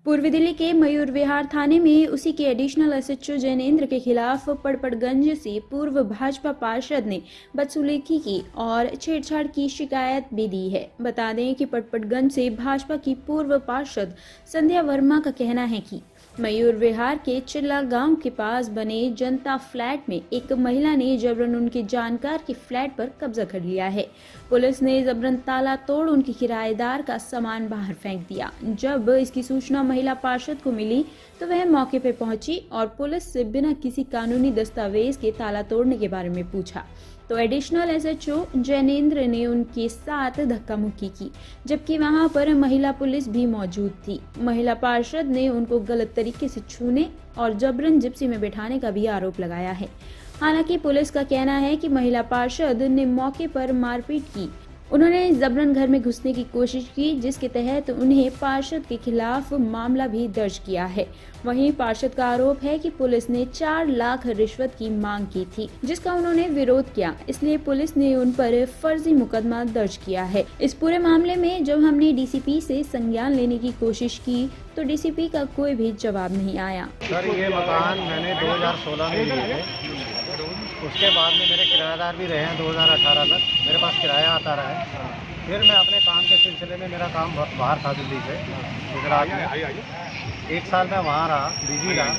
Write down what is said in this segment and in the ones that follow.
पूर्वी दिल्ली के मयूर विहार थाने में उसी के एडिशनल एसएचओ जैनेंद्र के खिलाफ पड़पड़गंज से पूर्व भाजपा पार्षद ने बदसलूकी की और छेड़छाड़ की शिकायत भी दी है। बता दें कि पड़पड़गंज से भाजपा की पूर्व पार्षद संध्या वर्मा का कहना है कि मयूर विहार के चिल्ला गांव के पास बने जनता फ्लैट में एक महिला ने जबरन उनके जानकार के फ्लैट पर कब्जा कर लिया है। पुलिस ने जबरन ताला तोड़ उनके किराएदार का सामान बाहर फेंक दिया। जब इसकी सूचना महिला पार्षद को मिली तो वह मौके पर पहुंची और पुलिस से बिना किसी कानूनी दस्तावेज के ताला तोड़ने के बारे में पूछा तो एडिशनल एसएचओ जैनेंद्र ने उनके साथ धक्का मुक्की की, जबकि वहां पर महिला पुलिस भी मौजूद थी। महिला पार्षद ने उनको गलत तरीके से छूने और जबरन जिप्सी में बैठाने का भी आरोप लगाया है। हालांकि पुलिस का कहना है कि महिला पार्षद ने मौके पर मारपीट की। उन्होंने जबरन घर में घुसने की कोशिश की, जिसके तहत उन्हें पार्षद के खिलाफ मामला भी दर्ज किया है। वहीं पार्षद का आरोप है कि पुलिस ने 4 लाख रिश्वत की मांग की थी, जिसका उन्होंने विरोध किया, इसलिए पुलिस ने उन पर फर्जी मुकदमा दर्ज किया है। इस पूरे मामले में जब हमने डीसीपी से संज्ञान लेने की कोशिश की तो डीसीपी का कोई भी जवाब नहीं आया। सर, ये मकान मैंने 2016 में लिया है। उसके बाद में मेरे किराएदार भी रहे हैं 2018 तक, मेरे पास किराया आता रहा है। फिर मैं अपने काम के सिलसिले में, मेरा काम बाहर था दिल्ली से, गुजरात में 1 साल मैं वहाँ रहा, बिजी रहा।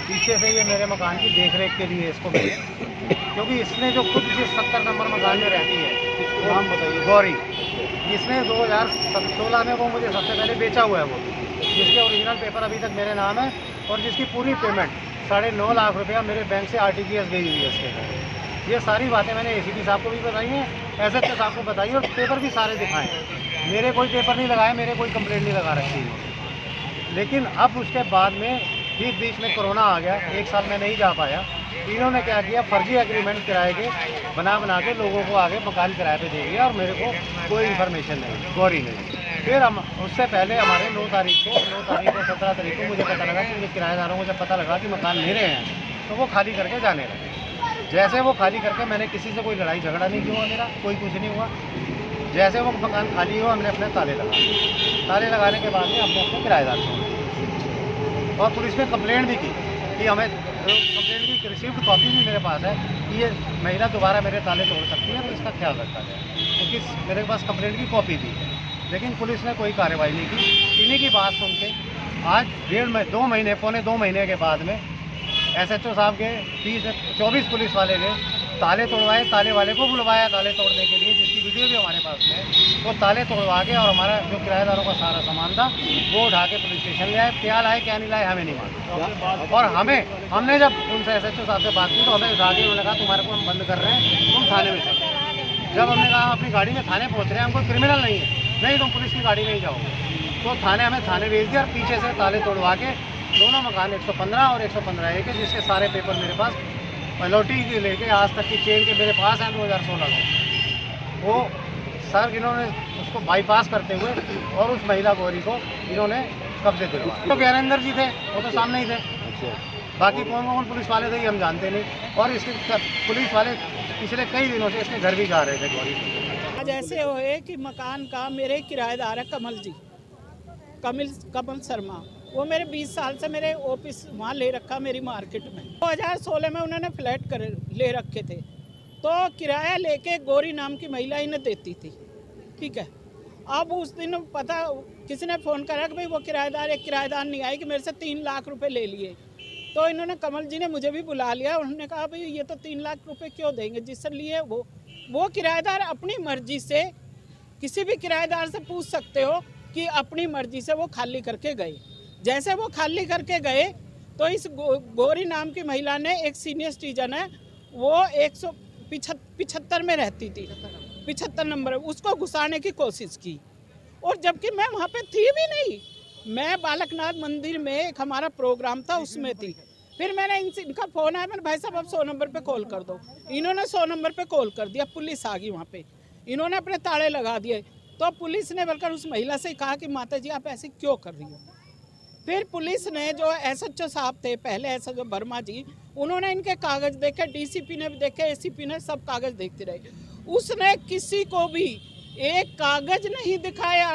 पीछे से ये मेरे मकान की देखरेख के लिए इसको मिले, क्योंकि इसने जो खुद जिस 70 नंबर मकान में रहती है, नाम बताइए, गौरी, इसने 2016 में वो मुझे सबसे पहले बेचा हुआ है, वो जिसके ओरिजिनल पेपर अभी तक मेरे नाम है और जिसकी पूरी पेमेंट 9.5 लाख रुपया मेरे बैंक से आरटीजीएस गई हुई है इसके। ये सारी बातें मैंने एसीपी साहब को भी बताई हैं, एसएचओ साहब को बताई और पेपर भी सारे दिखाए। मेरे कोई पेपर नहीं लगाए, मेरे कोई कंप्लेंट नहीं लगा रखी है। लेकिन अब उसके बाद में ठीक बीच में कोरोना आ गया, 1 साल में नहीं जा पाया। इन्होंने क्या किया, फर्जी एग्रीमेंट किराए के बना के लोगों को आगे मकान किराए पे दे दिया और मेरे को कोई इन्फॉर्मेशन नहीं, गौरी नहीं। फिर हम उससे पहले हमारे 9 तारीख को 17 तारीख को मुझे पता लगा कि मुझे किराएदारों को जब पता लगा कि मकान मेरे हैं तो वो खाली करके जाने लगे। जैसे वो खाली करके, मैंने किसी से कोई लड़ाई झगड़ा नहीं किया, मेरा कोई कुछ नहीं हुआ। जैसे वो मकान खाली हुआ, हमने अपने ताले लगाने के बाद में हमने अपने किराएदार को और पुलिस में कंप्लेंट भी की कि हमें कंप्लेंट की रिसीव्ड कॉपी भी मेरे पास है कि ये महिला दोबारा मेरे ताले तोड़ सकती है, तो इसका ख्याल रखा जाए, क्योंकि मेरे पास कंप्लेंट की कॉपी भी है। लेकिन पुलिस ने कोई कार्रवाई नहीं की। इन्हीं की बात सुन के आज 2 महीने, पौने 2 महीने के बाद में एसएचओ साहब के 24 पुलिस वाले ने ताले तोड़वाए। ताले वाले को बुलवाया ताले तोड़ने के लिए, जिसकी वीडियो भी हमारे पास में है। वो ताले तोड़वा के और हमारा जो किराएदारों का सारा सामान था वो उठा के पुलिस स्टेशन ले आए। क्या लाए क्या नहीं लाए हमें नहीं मालूम। और हमने जब उनसे एसएचओ साहब से बात की तो हमें उठा के उन्होंने कहा तुम्हारे को हम बंद कर रहे हैं, तुम थाने में चलो। जब हमने कहा हम अपनी गाड़ी में थाने पहुँच रहे हैं, हम कोई क्रिमिनल नहीं है, नहीं तुम पुलिस की गाड़ी में ही जाओगे, तो हमें थाने भेज दिया और पीछे से ताले तोड़वा के दोनों मकान 115 और 115A के, जिसके सारे पेपर मेरे पास लौटी के लेके आज तक की चेन के मेरे पास हैं 2016 से। वो सर इन्होंने उसको बाईपास करते हुए और उस महिला गौरी को इन्होंने कब्जे दिलवाया। तो ज्ञानेंद्र जी थे, वो तो सामने ही थे, बाकी कौन पुलिस वाले थे हम जानते नहीं। और इसके पुलिस वाले पिछले कई दिनों से इसके घर भी जा रहे थे गौरी। आज ऐसे हुए कि मकान का मेरे किराएदार है कमल शर्मा, वो मेरे 20 साल से मेरे ऑफिस वहाँ ले रखा मेरी मार्केट में। 2016 में उन्होंने फ्लैट ले रखे थे, तो किराया लेके गौरी नाम की महिला इन्हें देती थी, ठीक है। अब उस दिन पता किसी ने फ़ोन करा कि भाई वो एक किराएदार नहीं आई कि मेरे से 3 लाख रुपए ले लिए। तो इन्होंने, कमल जी ने मुझे भी बुला लिया। उन्होंने कहा भाई ये तो 3 लाख रुपए क्यों देंगे, जिससे लिए वो किराएदार अपनी मर्जी से, किसी भी किराएदार से पूछ सकते हो कि अपनी मर्जी से वो खाली करके गए। जैसे वो खाली करके गए तो इस गौरी नाम की महिला ने, एक सीनियर सिटीजन है, वो 175 में रहती थी, 75 नंबर, उसको घुसाने की कोशिश की। और जबकि मैं वहाँ पे थी भी नहीं, मैं बालकनाथ मंदिर में एक हमारा प्रोग्राम था उसमें थी। फिर मैंने इनका फ़ोन आया, मैंने भाई साहब आप 100 नंबर पे कॉल कर दो। इन्होंने 100 नंबर पे कॉल कर दिया, पुलिस आ गई वहाँ पे, इन्होंने अपने ताले लगा दिए। तो पुलिस ने बल्कि उस महिला से कहा कि माता जी आप ऐसे क्यों कर रही हो। फिर पुलिस ने, जो एसएचओ साहब थे पहले, एसएचओ वर्मा जी, उन्होंने इनके कागज़ देखे, डीसीपी ने भी देखे, एसीपी ने, सब कागज़ देखते रहे। उसने किसी को भी एक कागज़ नहीं दिखाया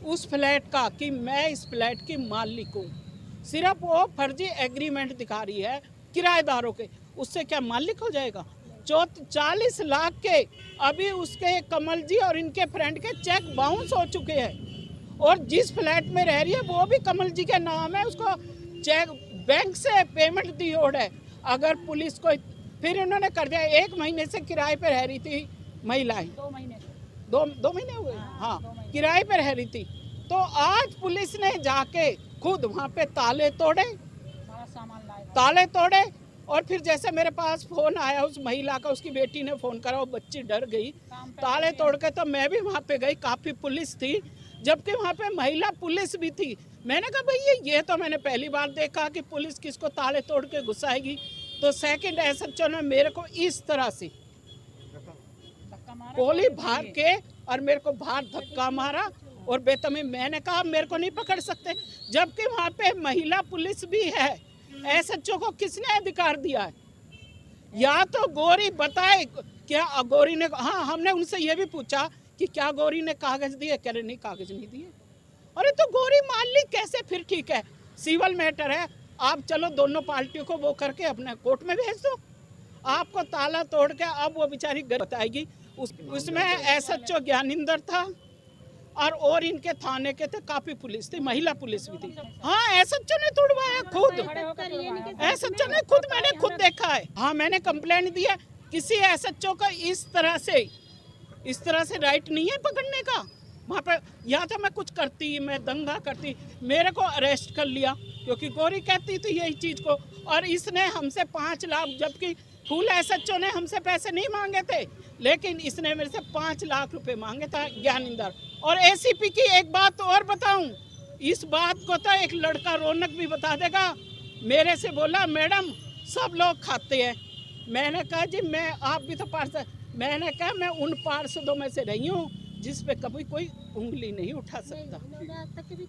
उस फ्लैट का कि मैं इस फ्लैट की मालिक हूँ। सिर्फ वो फर्जी एग्रीमेंट दिखा रही है किराएदारों के, उससे क्या मालिक हो जाएगा? 40 लाख के अभी उसके कमल जी और इनके फ्रेंड के चेक बाउंस हो चुके हैं, और जिस फ्लैट में रह रही है वो भी कमल जी के नाम है, उसको चेक बैंक से पेमेंट दी ओर है। अगर पुलिस को फिर इन्होंने कर दिया, 1 महीने से किराए पे रह रही थी महिलाएं, 2 महीने हुए, हाँ किराए पे रह रही थी। तो आज पुलिस ने जाके खुद वहाँ पे ताले तोड़े, और फिर जैसे मेरे पास फोन आया उस महिला का, उसकी बेटी ने फोन करा, वो बच्ची डर गई, ताले तोड़ के, तो मैं भी वहाँ पे गई, काफ़ी पुलिस थी, जबकि वहाँ पे महिला पुलिस भी थी। मैंने कहा भाई ये तो मैंने पहली बार देखा कि पुलिस किसको ताले तोड़ के घुसाएगी। तो सेकंड एसएचओ ने मेरे को इस तरह से गोली भाग के और मेरे को बाहर धक्का मारा, और बेतमी मैंने कहा मेरे को नहीं पकड़ सकते, जबकि वहाँ पे महिला पुलिस भी है। एसएचओ को किसने अधिकार दिया है? या तो गौरी बताए, क्या गौरी ने, हाँ हमने उनसे ये भी पूछा कि क्या गौरी ने कागज दिए, कह रहे नहीं कागज नहीं दिए। अरे तो गौरी मान ली कैसे? फिर ठीक है सिविल मैटर है, आप चलो दोनों पार्टियों को वो करके अपने कोर्ट में भेज दो। आपको ताला तोड़ के अब वो बेचारी बताएगी। उसमें एसएचओ ज्ञानिंदर था और इनके थाने के थे, काफी पुलिस थी, महिला पुलिस भी थी। हाँ एसएचओ ने तोड़वाया खुद, एसएचओ ने खुद, मैंने खुद देखा है। हाँ मैंने कंप्लेंट दी है। किसी एसएचओ का इस तरह से राइट नहीं है पकड़ने का। वहाँ पर या तो मैं कुछ करती, मैं दंगा करती, मेरे को अरेस्ट कर लिया क्योंकि गौरी कहती थी यही चीज़ को, और इसने हमसे 5 लाख, जबकि फुल एसएचओ ने हमसे पैसे नहीं मांगे थे, लेकिन इसने मेरे से 5 लाख रुपए मांगे था ज्ञानिंदर। और एसीपी की एक बात और बताऊं, इस बात को तो एक लड़का रौनक भी बता देगा। मेरे से बोला मैडम सब लोग खाते हैं। मैंने कहा जी मैं, आप भी तो पार्षद, मैंने कहा मैं उन पार्षदों में से रही हूँ जिस पे कभी कोई उंगली नहीं उठा सकता।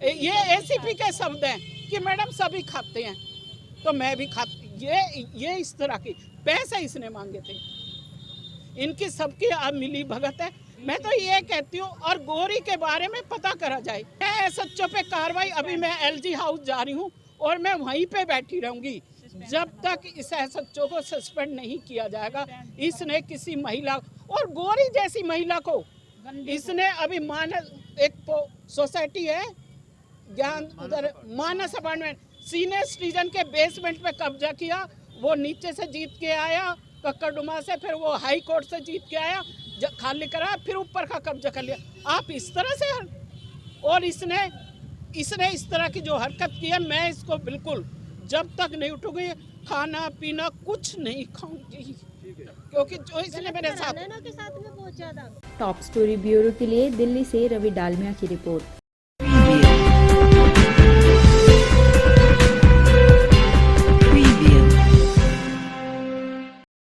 ये एसीपी के शब्द हैं कि मैडम सभी खाते हैं, तो मैं भी खाती। ये इस तरह की पैसे इसने मांगे थे, इनकी सबकी अब मिली भगत है। मैं तो ये कहती हूँ, और गौरी के बारे में पता करा जाए। एसएचओ पे कार्रवाई, अभी मैं एलजी हाउस जा रही हूँ और मैं वहीं पे बैठी रहूंगी जब तक इस एसएचओ को सस्पेंड नहीं किया जाएगा। इसने किसी महिला, और गौरी जैसी महिला को इसने अभी मानस, एक सोसाइटी है ज्ञान, उधर मानस अपार्टमेंट, सीनियर सिटीजन के बेसमेंट पे कब्जा किया। वो नीचे से जीत के आया कक्कड़ुमा से, फिर वो हाई कोर्ट से जीत के आया, खाली करा, फिर ऊपर का कब्जा कर लिया। आप इस तरह से, और इसने इस तरह की जो हरकत की है, मैं इसको बिल्कुल जब तक नहीं उठूंगी, खाना पीना कुछ नहीं खाऊंगी, क्योंकि जो इसने मेरे साथ टॉप स्टोरी ब्यूरो के लिए दिल्ली से रवि डालमिया की रिपोर्ट।